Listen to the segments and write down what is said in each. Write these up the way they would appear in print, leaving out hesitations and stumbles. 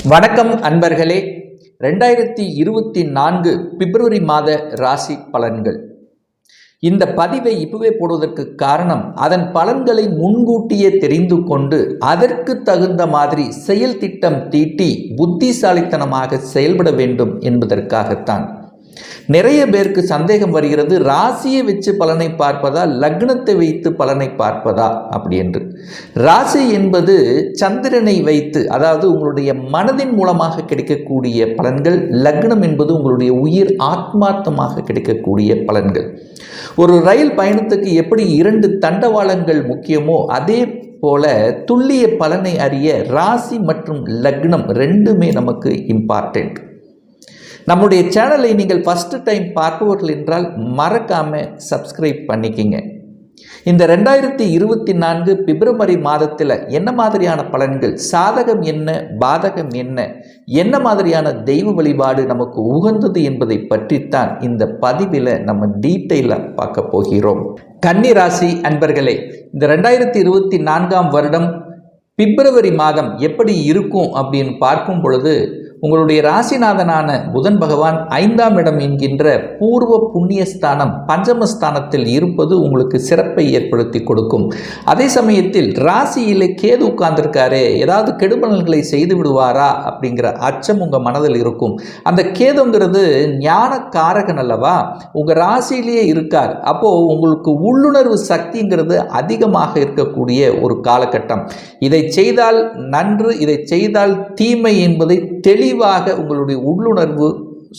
வணக்கம் அன்பர்களே. 2024 பிப்ரவரி மாத ராசி பலன்கள். இந்த பதிவை இப்பவே போடுவதற்கு காரணம், அதன் பலன்களை முன்கூட்டியே தெரிந்து கொண்டு அதற்கு தகுந்த மாதிரி செயல் திட்டம் தீட்டி புத்திசாலித்தனமாக செயல்பட வேண்டும் என்பதற்காகத்தான். நிறைய பேருக்கு சந்தேகம் வருகிறது, ராசியை வச்சு பலனை பார்ப்பதா லக்னத்தை வைத்து பலனை பார்ப்பதா அப்படி என்று. ராசி என்பது சந்திரனை வைத்து, அதாவது உங்களுடைய மனதின் மூலமாக கிடைக்கக்கூடிய பலன்கள். லக்னம் என்பது உங்களுடைய உயிர் ஆத்மார்த்தமாக கிடைக்கக்கூடிய பலன்கள். ஒரு ரயில் பயணத்துக்கு எப்படி 2 தண்டவாளங்கள் முக்கியமோ அதே போல துல்லிய பலனை அறிய ராசி மற்றும் லக்னம் ரெண்டுமே நமக்கு இம்பார்ட்டன்ட். நம்முடைய சேனலை நீங்கள் ஃபஸ்ட்டு டைம் பார்ப்பவர்கள் என்றால் மறக்காமல் சப்ஸ்கிரைப் பண்ணிக்கிங்க. இந்த 2024 பிப்ரவரி மாதத்தில் என்ன மாதிரியான பலன்கள், சாதகம் என்ன, பாதகம் என்ன, என்ன மாதிரியான தெய்வ வழிபாடு நமக்கு உகந்தது என்பதை பற்றித்தான் இந்த பதிவில் நம்ம டீட்டெயிலாக பார்க்க போகிறோம். கன்னி ராசி அன்பர்களே, இந்த 2024 வருடம் பிப்ரவரி மாதம் எப்படி இருக்கும் அப்படின்னு பார்க்கும் பொழுது, உங்களுடைய ராசிநாதனான புதன் பகவான் 5ஆம் இடம் என்கின்ற பூர்வ புண்ணியஸ்தானம் பஞ்சமஸ்தானத்தில் இருப்பது உங்களுக்கு சிறப்பை ஏற்படுத்தி கொடுக்கும். அதே சமயத்தில் ராசியிலே கேது உட்கார்ந்திருக்காரே, ஏதாவது கெடுபலன்களை செய்து விடுவாரா அப்படிங்கிற அச்சம் உங்கள் மனதில் இருக்கும். அந்த கேதுங்கிறது ஞான காரகன் அல்லவா, உங்கள் ராசியிலேயே இருக்கார். அப்போது உங்களுக்கு உள்ளுணர்வு சக்திங்கிறது அதிகமாக இருக்கக்கூடிய ஒரு காலகட்டம். இதை செய்தால் நன்று, இதை செய்தால் தீமை என்பதை தெளிவாக உங்களுடைய உள்ளுணர்வு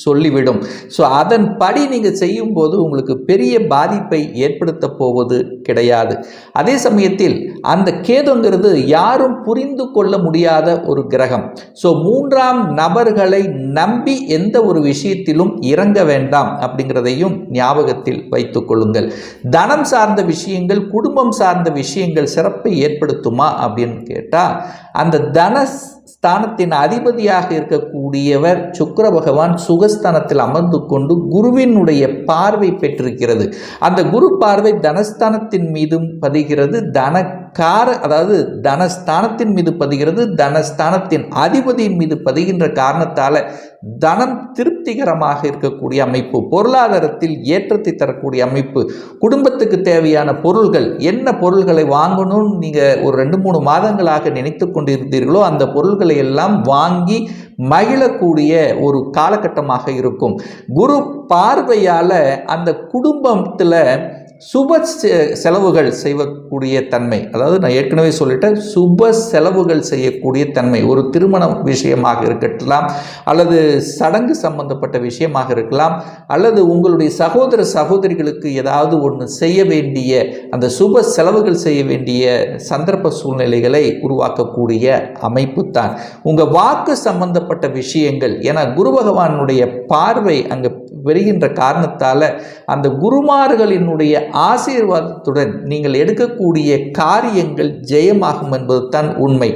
சொல்லிவிடும். ஸோ அதன்படி நீங்கள் செய்யும்போது உங்களுக்கு பெரிய பாதிப்பை ஏற்படுத்த போவது கிடையாது. அதே சமயத்தில் அந்த கேதுங்கிறது யாரும் புரிந்து கொள்ள முடியாத ஒரு கிரகம். ஸோ 3ஆம் நபர்களை நம்பி எந்த ஒரு விஷயத்திலும் இறங்க வேண்டாம் அப்படிங்கிறதையும் ஞாபகத்தில் வைத்துக் கொள்ளுங்கள். தனம் சார்ந்த விஷயங்கள், குடும்பம் சார்ந்த விஷயங்கள் சிறப்பை ஏற்படுத்துமா அப்படின்னு கேட்டால், அந்த தன ஸ்தானத்தின் அதிபதியாக இருக்கக்கூடியவர் சுக்கிர பகவான் சுகஸ்தானத்தில் அமர்ந்து கொண்டு குருவினுடைய பார்வை பெற்றிருக்கிறது. அந்த குரு பார்வை தனஸ்தானத்தின் மீதும் பதிகிறது, அதாவது தனஸ்தானத்தின் மீது பதிகிறது, தனஸ்தானத்தின் அதிபதியின் மீது பதிகின்ற காரணத்தால் தனம் திருப்திகரமாக இருக்கக்கூடிய அமைப்பு, பொருளாதாரத்தில் ஏற்றத்தை தரக்கூடிய அமைப்பு. குடும்பத்துக்கு தேவையான பொருள்கள், என்ன பொருள்களை வாங்கணும்னு நீங்கள் ஒரு 2-3 மாதங்களாக நினைத்து கொண்டிருந்தீர்களோ அந்த பொருள்களை எல்லாம் வாங்கி மகிழக்கூடிய ஒரு காலகட்டமாக இருக்கும். குரு பார்வையால் அந்த குடும்பத்தில் சுப செலவுகள் செய்யக்கூடிய தன்மை, அதாவது நான் ஏற்கனவே சொல்லிட்டேன், சுப செலவுகள் செய்யக்கூடிய தன்மை. ஒரு திருமண விஷயமாக இருக்கலாம், அல்லது சடங்கு சம்பந்தப்பட்ட விஷயமாக இருக்கலாம், அல்லது உங்களுடைய சகோதர சகோதரிகளுக்கு ஏதாவது ஒன்று செய்ய வேண்டிய, அந்த சுப செலவுகள் செய்ய வேண்டிய சந்தர்ப்ப சூழ்நிலைகளை உருவாக்கக்கூடிய அமைப்பு தான். உங்கள் வாக்கு சம்பந்தப்பட்ட விஷயங்கள், ஏன்னா குரு பகவானுடைய பார்வை அங்கே வருகின்ற காரணத்தால் அந்த குருமார்களினுடைய ஆசீர்வாதத்துடன் நீங்கள் எடுக்கக்கூடிய காரியங்கள் ஜெயமாகும் என்பது தான் உண்மை.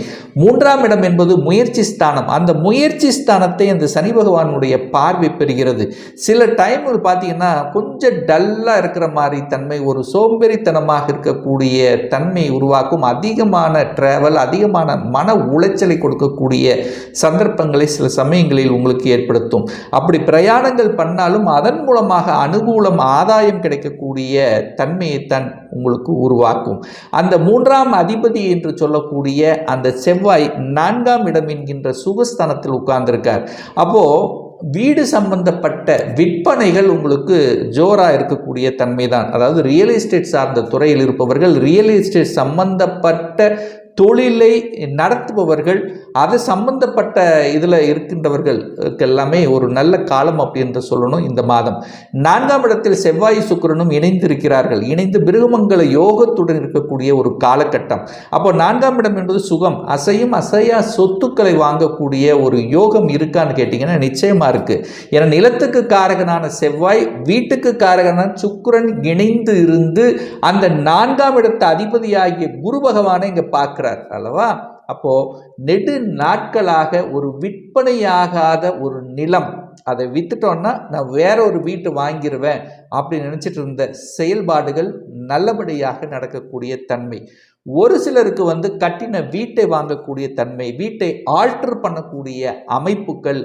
3ஆம் இடம் என்பது முயற்சி ஸ்தானம். அந்த முயற்சி ஸ்தானத்தை அந்த சனி பகவானுடைய பார்வை பெறுகிறது. சில டைம் பார்த்தீங்கன்னா கொஞ்சம் டல்லாக இருக்கிற மாதிரி தன்மை, ஒரு சோம்பேறித்தனமாக இருக்கக்கூடிய தன்மை உருவாக்கும். அதிகமான டிராவல், அதிகமான மன உளைச்சலை கொடுக்கக்கூடிய சந்தர்ப்பங்களை சில சமயங்களில் உங்களுக்கு ஏற்படுத்தும். அப்படி பிரயாணங்கள் பண்ணாலும் அதன் மூலமாக அனுகூலம், ஆதாயம் கிடைக்கக்கூடிய தன்மையைத்தான் உங்களுக்கு உருவாக்கும். அந்த 3ஆம் அதிபதி என்று சொல்லக்கூடிய அந்த செவ்வாய் 4ஆம் இடம் என்கின்ற சுகஸ்தானத்தில் உட்கார்ந்திருக்கார். அப்போ வீடு சம்பந்தப்பட்ட விற்பனைகள் உங்களுக்கு ஜோராக இருக்கக்கூடிய தன்மை தான். அதாவது ரியல் எஸ்டேட் சார்ந்த துறையில் இருப்பவர்கள், ரியல் எஸ்டேட் சம்பந்தப்பட்ட தொழிலை நடத்துபவர்கள், அது சம்பந்தப்பட்ட இதில் இருக்கின்றவர்கள் எல்லாமே ஒரு நல்ல காலம் அப்படின்னு சொல்லணும். இந்த மாதம் 4ஆம் இடத்தில் செவ்வாய் சுக்கிரனும் இணைந்திருக்கிறார்கள். இணைந்து பிருகமங்கல யோகத்துடன் இருக்கக்கூடிய ஒரு காலகட்டம். அப்போ 4ஆம் இடம் என்பது சுகம், அசையும் அசையா சொத்துக்களை வாங்கக்கூடிய ஒரு யோகம் இருக்கான்னு கேட்டிங்கன்னா நிச்சயமாக இருக்குது. ஏன்னா நிலத்துக்கு காரகனான செவ்வாய், வீட்டுக்கு காரகனான சுக்கிரன் இணைந்து இருந்து அந்த 4ஆம் இடத்து அதிபதியாகிய குரு பகவானை இங்கே பார்க்குறார் அல்லவா. அப்போ நெடு நாட்களாக ஒரு விற்பனையாகாத ஒரு நிலம், அதை வித்துட்டோன்னா நான் வேற ஒரு வீட்டு வாங்கிடுவேன் அப்படின்னு நினச்சிட்டு இருந்த செயல்பாடுகள் நல்லபடியாக நடக்கக்கூடிய தன்மை. ஒரு சிலருக்கு வந்து கட்டின வீட்டை வாங்கக்கூடிய தன்மை, வீட்டை ஆல்டர் பண்ணக்கூடிய அமைப்புகள்,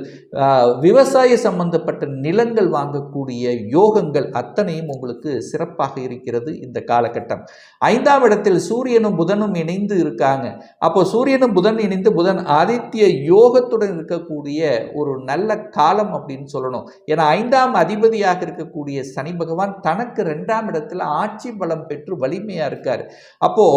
விவசாய சம்பந்தப்பட்ட நிலங்கள் வாங்கக்கூடிய யோகங்கள் அத்தனையும் உங்களுக்கு சிறப்பாக இருக்கிறது இந்த காலகட்டம். 5ஆம் இடத்தில் சூரியனும் புதனும் இணைந்து இருக்காங்க. அப்போ சூரியனும் புதன் இணைந்து புதன் ஆதித்ய யோகத்துடன் இருக்கக்கூடிய ஒரு நல்ல காலம் அப்படின்னு சொல்லணும். ஏன்னா 5ஆம் அதிபதியாக இருக்கக்கூடிய சனி பகவான் தனக்கு 2ஆம் இடத்துல ஆட்சி பலம் பெற்று வலிமையா இருக்காரு. அப்போ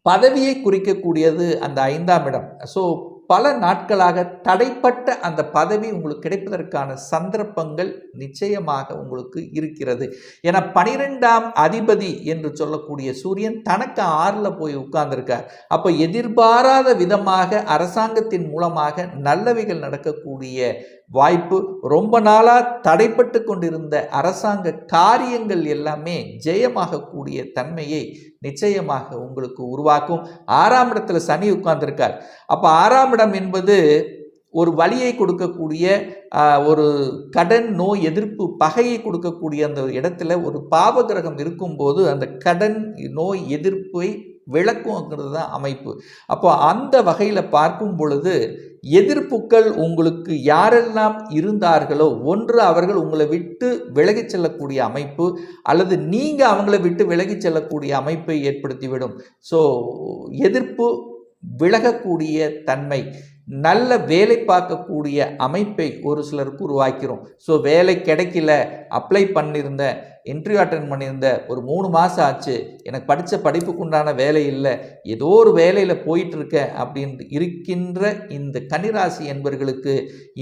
பதவியை குறிக்கக்கூடியது அந்த 5ஆம் இடம். ஸோ பல நாட்களாக தடைப்பட்ட அந்த பதவி உங்களுக்கு கிடைப்பதற்கான சந்தர்ப்பங்கள் நிச்சயமாக உங்களுக்கு இருக்கிறது. ஏன்னா 12ஆம் அதிபதி என்று சொல்லக்கூடிய சூரியன் தனக்கு 6ல் போய் உட்கார்ந்துருக்கார். அப்போ எதிர்பாராத விதமாக அரசாங்கத்தின் மூலமாக நல்லவைகள் நடக்கக்கூடிய வாய்ப்பு, ரொம்ப நாளாக தடைப்பட்டு கொண்டிருந்த அரசாங்க காரியங்கள் எல்லாமே ஜெயமாகக்கூடிய தன்மையை நிச்சயமாக உங்களுக்கு உருவாக்கும். 6ஆம் இடத்துல சனி உட்கார்ந்திருக்கார். அப்போ 6ஆம் இடம் என்பது ஒரு வலியை கொடுக்கக்கூடிய, ஒரு கடன் நோய் எதிர்ப்பு பகையை கொடுக்கக்கூடிய அந்த இடத்துல ஒரு பாவகிரகம் இருக்கும்போது அந்த கடன் நோய் எதிர்ப்பை விளக்குங்கிறது தான் அமைப்பு. அப்போ அந்த வகையில் பார்க்கும் பொழுது எதிர்ப்புகள் உங்களுக்கு யாரெல்லாம் இருந்தார்களோ, ஒன்று அவர்கள் உங்களை விட்டு விலகி செல்லக்கூடிய அமைப்பு, அல்லது நீங்கள் அவங்கள விட்டு விலகி செல்லக்கூடிய அமைப்பை ஏற்படுத்திவிடும். ஸோ எதிர்ப்பு விலகக்கூடிய தன்மை, நல்ல வேலை பார்க்கக்கூடிய அமைப்பை ஒரு சிலருக்கு உருவாக்கிறோம். ஸோ வேலை கிடைக்கல, அப்ளை பண்ணியிருந்தேன், இன்டர்வியூ அட்டன் பண்ணியிருந்தேன், ஒரு 3 மாதம் ஆச்சு, எனக்கு படித்த படிப்புக்கு உண்டான வேலை இல்லை, ஏதோ ஒரு வேலையில் போயிட்டுருக்கேன் அப்படின்னு இருக்கின்ற இந்த கன்னிராசி என்பவர்களுக்கு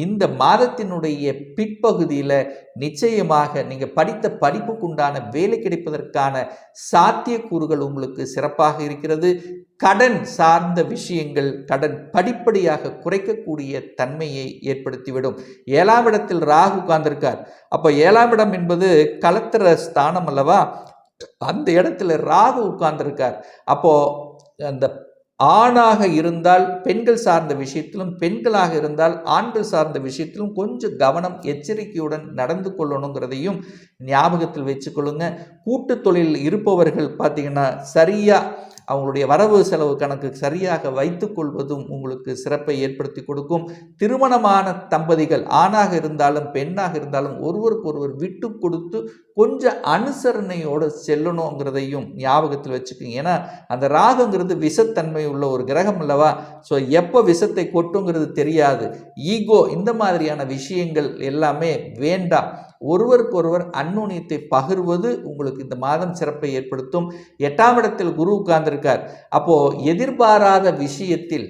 இந்த மாதத்தினுடைய பிற்பகுதியில் நிச்சயமாக நீங்கள் படித்த படிப்புக்கு உண்டான வேலை கிடைப்பதற்கான சாத்தியக்கூறுகள் உங்களுக்கு சிறப்பாக இருக்கிறது. கடன் சார்ந்த விஷயங்கள், கடன் படிப்படியாக குறைக்கக்கூடிய தன்மையை ஏற்படுத்திவிடும். 7ஆம் இடத்தில் ராகு உட்கார்ந்திருக்கார். அப்போ 7ஆம் இடம் என்பது கலத்திர ஸ்தானம் அல்லவா, அந்த இடத்துல ராகு உட்கார்ந்திருக்கார். அப்போ அந்த ஆணாக இருந்தால் பெண்கள் சார்ந்த விஷயத்திலும், பெண்களாக இருந்தால் ஆண்கள் சார்ந்த விஷயத்திலும் கொஞ்சம் கவனம் எச்சரிக்கையுடன் நடந்து கொள்ளணுங்கிறதையும் ஞாபகத்தில் வச்சுக்கொள்ளுங்க. கூட்டு தொழில் இருப்பவர்கள் பார்த்தீங்கன்னா சரியாக அவங்களுடைய வரவு செலவு கணக்கு சரியாக வைத்துக் கொள்வதும் உங்களுக்கு சிறப்பை ஏற்படுத்தி கொடுக்கும். திருமணமான தம்பதிகள் ஆணாக இருந்தாலும் பெண்ணாக இருந்தாலும் ஒருவருக்கு ஒருவர் விட்டு கொடுத்து கொஞ்சம் அனுசரணையோடு செல்லணுங்கிறதையும் ஞாபகத்தில் வச்சுக்கோங்க. ஏன்னா அந்த ராகுங்கிறது விஷத்தன்மை உள்ள ஒரு கிரகம் அல்லவா. ஸோ எப்போ விஷத்தை கொட்டுங்கிறது தெரியாது. ஈகோ, இந்த மாதிரியான விஷயங்கள் எல்லாமே வேண்டாம். ஒருவருக்கு ஒருவர் அந்நுண்ணியத்தை பகிர்வது உங்களுக்கு இந்த மாதம் சிறப்பை ஏற்படுத்தும். 8ஆம் இடத்தில் குரு உட்கார்ந்திருக்கார். அப்போ எதிர்பாராத விஷயத்தில்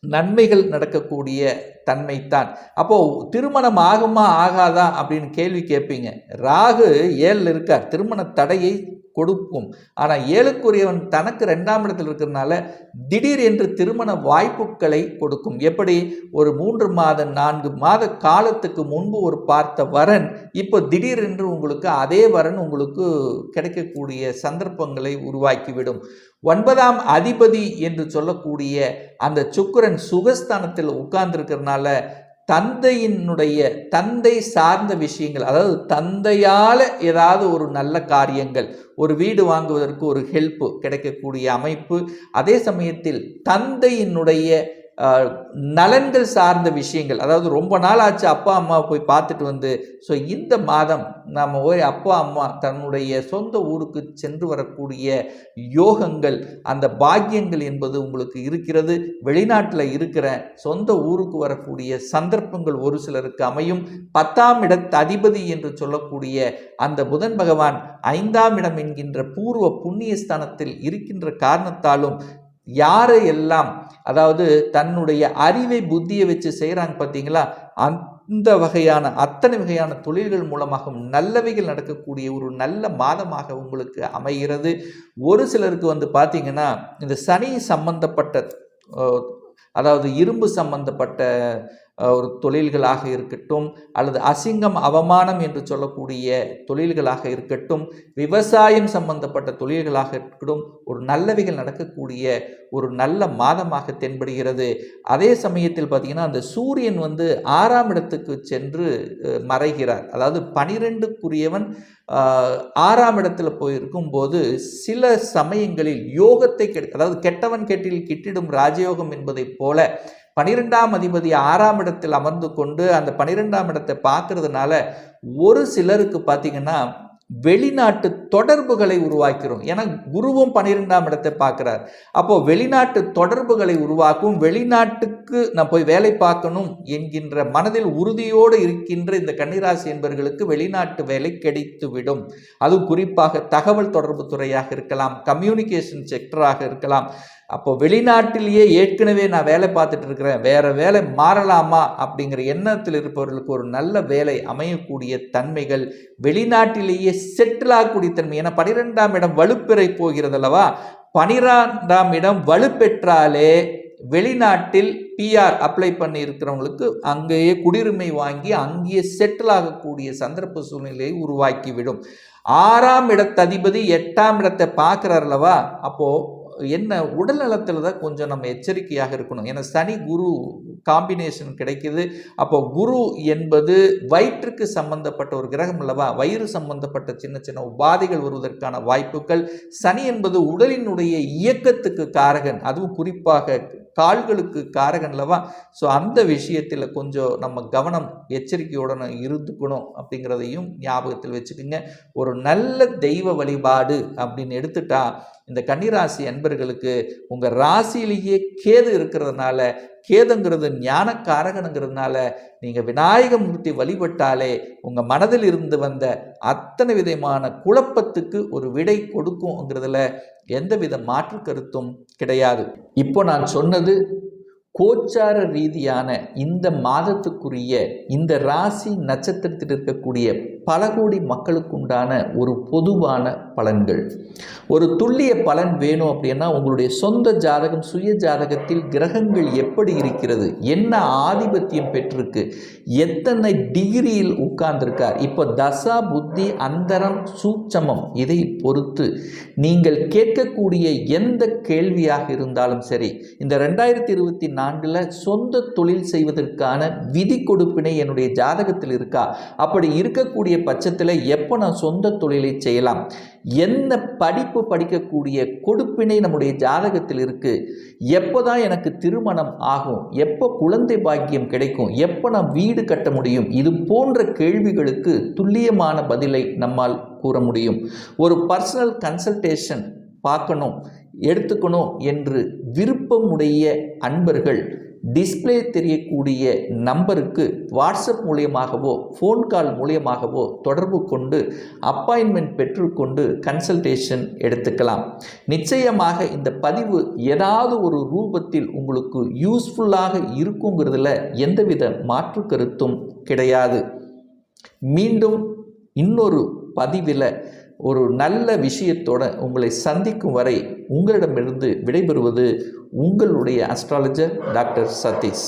நன்மைகள் நடக்கக்கூடிய தன்மைத்தான். அப்போ திருமணம் ஆகுமா ஆகாதா அப்படின்னு கேள்வி கேட்பீங்க. ராகு 7ல் இருக்கார், திருமண தடையை கொடுக்கும். ஆனால் 7க்குரியவன் தனக்கு 2ஆம் இடத்தில் இருக்கிறதுனால திடீர் என்று திருமண வாய்ப்புகளை கொடுக்கும். எப்படி, ஒரு 3 மாத 4 மாத காலத்துக்கு முன்பு ஒரு பார்த்த வரன் இப்போ திடீர் என்று உங்களுக்கு அதே வரன் உங்களுக்கு கிடைக்கக்கூடிய சந்தர்ப்பங்களை உருவாக்கிவிடும். 9ஆம் அதிபதி என்று சொல்லக்கூடிய அந்த சுக்கிரன் சுகஸ்தானத்தில் உட்கார்ந்திருக்கிறதுனால தந்தை சார்ந்த விஷயங்கள், அதாவது தந்தையால் ஏதாவது ஒரு நல்ல காரியங்கள், ஒரு வீடு வாங்குவதற்கு ஒரு ஹெல்ப் கிடைக்கக்கூடிய அமைப்பு, அதே சமயத்தில் தந்தையினுடைய நலன்கள் சார்ந்த விஷயங்கள், அதாவது ரொம்ப நாள் ஆச்சு அப்பா அம்மா போய் பார்த்துட்டு வந்து, ஸோ இந்த மாதம் நாம் போய் அப்பா அம்மா தன்னுடைய சொந்த ஊருக்கு சென்று வரக்கூடிய யோகங்கள், அந்த பாக்கியங்கள் என்பது உங்களுக்கு இருக்கிறது. வெளிநாட்டில் இருக்கிற சொந்த ஊருக்கு வரக்கூடிய சந்தர்ப்பங்கள் ஒரு சிலருக்கு அமையும். 10ஆம் இடத்து அதிபதி என்று சொல்லக்கூடிய அந்த புதன் பகவான் 5ஆம் இடம் என்கின்ற பூர்வ புண்ணிய ஸ்தானத்தில் இருக்கின்ற காரணத்தாலும் யாரை எல்லாம், அதாவது தன்னுடைய அறிவை புத்தியை வச்சு செய்கிறாங்க பார்த்தீங்களா, அந்த வகையான அத்தனை வகையான தொழில்கள் மூலமாக நல்லவைகள் நடக்கக்கூடிய ஒரு நல்ல மாதமாக உங்களுக்கு அமைகிறது. ஒரு சிலருக்கு வந்து பார்த்தீங்கன்னா இந்த சனி சம்பந்தப்பட்ட, அதாவது இரும்பு சம்பந்தப்பட்ட ஒரு தொழில்களாக இருக்கட்டும், அல்லது அசிங்கம் அவமானம் என்று சொல்லக்கூடிய தொழில்களாக இருக்கட்டும், விவசாயம் சம்பந்தப்பட்ட தொழில்களாக இருக்கட்டும், ஒரு நல்லவைகள் நடக்கக்கூடிய ஒரு நல்ல மாதமாக தென்படுகிறது. அதே சமயத்தில் பார்த்தீங்கன்னா அந்த சூரியன் 6ஆம் இடத்துக்கு சென்று மறைகிறார். அதாவது 12க்குரியவன் 6ஆம் இடத்துல போயிருக்கும்போது சில சமயங்களில் யோகத்தை அதாவது கெட்டவன் கெட்டில் கிட்டிடும் ராஜயோகம் என்பதைப் போல 12ஆம் அதிபதி 6ஆம் இடத்தில் அமர்ந்து கொண்டு அந்த 12ஆம் இடத்தை பார்க்கறதுனால ஒரு சிலருக்கு பார்த்தீங்கன்னா வெளிநாட்டு தொடர்புகளை உருவாக்கிறோம். ஏன்னா குருவும் 12ஆம் இடத்தை பார்க்கிறார். அப்போ வெளிநாட்டு தொடர்புகளை உருவாக்கும், வெளிநாட்டுக்கு நான் போய் வேலை பார்க்கணும் என்கின்ற மனதில் உறுதியோடு இருக்கின்ற இந்த கன்னிராசி என்பவர்களுக்கு வெளிநாட்டு வேலை கிடைத்துவிடும். அதுவும் குறிப்பாக தகவல் தொடர்பு துறையாக இருக்கலாம், கம்யூனிகேஷன் செக்டராக இருக்கலாம். அப்போ வெளிநாட்டிலேயே ஏற்கனவே நான் வேலை பார்த்துட்டு இருக்கிறேன், வேற வேலை மாறலாமா அப்படிங்கிற எண்ணத்தில் இருப்பவர்களுக்கு ஒரு நல்ல வேலை அமையக்கூடிய தன்மைகள், வெளிநாட்டிலேயே செட்டில் ஆகக்கூடிய தன்மை. ஏன்னா 12ஆம் இடம் வலுப்பெறை போகிறது அல்லவா? 12ஆம் இடம் வலுப்பெற்றாலே வெளிநாட்டில் பிஆர் அப்ளை பண்ணி இருக்கிறவங்களுக்கு அங்கேயே குடியுரிமை வாங்கி அங்கேயே செட்டில் ஆகக்கூடிய சந்தர்ப்ப சூழ்நிலையை உருவாக்கிவிடும். 6ஆம் இடத்ததிபதி 8ஆம் இடத்தை பார்க்கிறார் அல்லவா? அப்போ என்ன உடல் நலத்தில் தான் கொஞ்சம் நம்ம எச்சரிக்கையாக இருக்கணும். ஏன்னா சனி குரு காம்பினேஷன் கிடைக்குது. அப்போ குரு என்பது வயிற்றுக்கு சம்பந்தப்பட்ட ஒரு கிரகம் அல்லவா? வயிறு சம்பந்தப்பட்ட சின்ன சின்ன உபாதைகள் வருவதற்கான வாய்ப்புகள். சனி என்பது உடலினுடைய இயக்கத்துக்கு காரகன், அதுவும் குறிப்பாக கால்களுக்கு காரகன் அல்லவா? ஸோ அந்த விஷயத்தில் கொஞ்சம் நம்ம கவனம் எச்சரிக்கையுடன் இருந்துக்கணும் அப்படிங்கிறதையும் ஞாபகத்தில் வச்சுக்கோங்க. ஒரு நல்ல தெய்வ வழிபாடு அப்படின்னு எடுத்துட்டா இந்த கன்னிராசி அன்பர்களுக்கு உங்கள் ராசியிலேயே கேது இருக்கிறதுனால, கேதுங்கிறது ஞானக்காரகனுங்கிறதுனால நீங்கள் விநாயகமூர்த்தி வழிபட்டாலே உங்கள் மனதில் இருந்து வந்த அத்தனை விதமான குழப்பத்துக்கு ஒரு விடை கொடுக்கும்ங்கிறதுல எந்தவித மாற்று கருத்தும் கிடையாது. இப்போ நான் சொன்னது கோச்சார ரீதியான இந்த மாதத்துக்குரிய இந்த ராசி நட்சத்திரத்தில் இருக்கக்கூடிய பல கோடி மக்களுக்குண்டான ஒரு பொதுவான பலன்கள். ஒரு துல்லிய பலன் வேணும் அப்படின்னா உங்களுடைய சொந்த ஜாதகம், சுய ஜாதகத்தில் கிரகங்கள் எப்படி இருக்கிறது, என்ன ஆதிபத்தியம் பெற்றிருக்கு, எத்தனை டிகிரியில் உட்கார்ந்திருக்கார், இப்போ தசா புத்தி அந்தரம் சூட்சமம், இதை பொறுத்து நீங்கள் கேட்கக்கூடிய எந்த கேள்வியாக இருந்தாலும் சரி, இந்த 2024 சொந்த தொழில் செய்வதற்கான விதி கொடுப்பினை என்னுடைய ஜாதகத்தில் இருக்கா, அப்படி இருக்கக்கூடிய பட்சத்தில் எப்போ நான் சொந்த தொழிலை செய்யலாம், என்ன படிப்பு படிக்கக்கூடிய கொடுப்பினை நம்முடைய ஜாதகத்தில் இருக்கு, எப்போதான் எனக்கு திருமணம் ஆகும், எப்போ குழந்தை பாக்கியம் கிடைக்கும், எப்போ நான் வீடு கட்ட முடியும், இது போன்ற கேள்விகளுக்கு துல்லியமான பதிலை நம்மால் கூற முடியும். ஒரு பர்சனல் கன்சல்டேஷன் பார்க்கணும், எடுத்துக்கணும் என்று விருப்பமுடைய அன்பர்கள் டிஸ்பிளே தெரியக்கூடிய நம்பருக்கு வாட்ஸ்அப் மூலியமாகவோ ஃபோன் கால் மூலியமாகவோ தொடர்பு கொண்டு அப்பாயின்மெண்ட் பெற்றுக்கொண்டு கன்சல்டேஷன் எடுத்துக்கலாம். நிச்சயமாக இந்த பதிவு ஏதாவது ஒரு ரூபத்தில் உங்களுக்கு யூஸ்ஃபுல்லாக இருக்குங்கிறதுல எந்தவித மாற்று கருத்தும் கிடையாது. மீண்டும் இன்னொரு பதிவில் ஒரு நல்ல விஷயத்தோட உங்களை சந்திக்கும் வரை உங்களிடமிருந்து விடைபெறுவது உங்களுடைய அஸ்ட்ராலஜர் டாக்டர் சதீஷ்.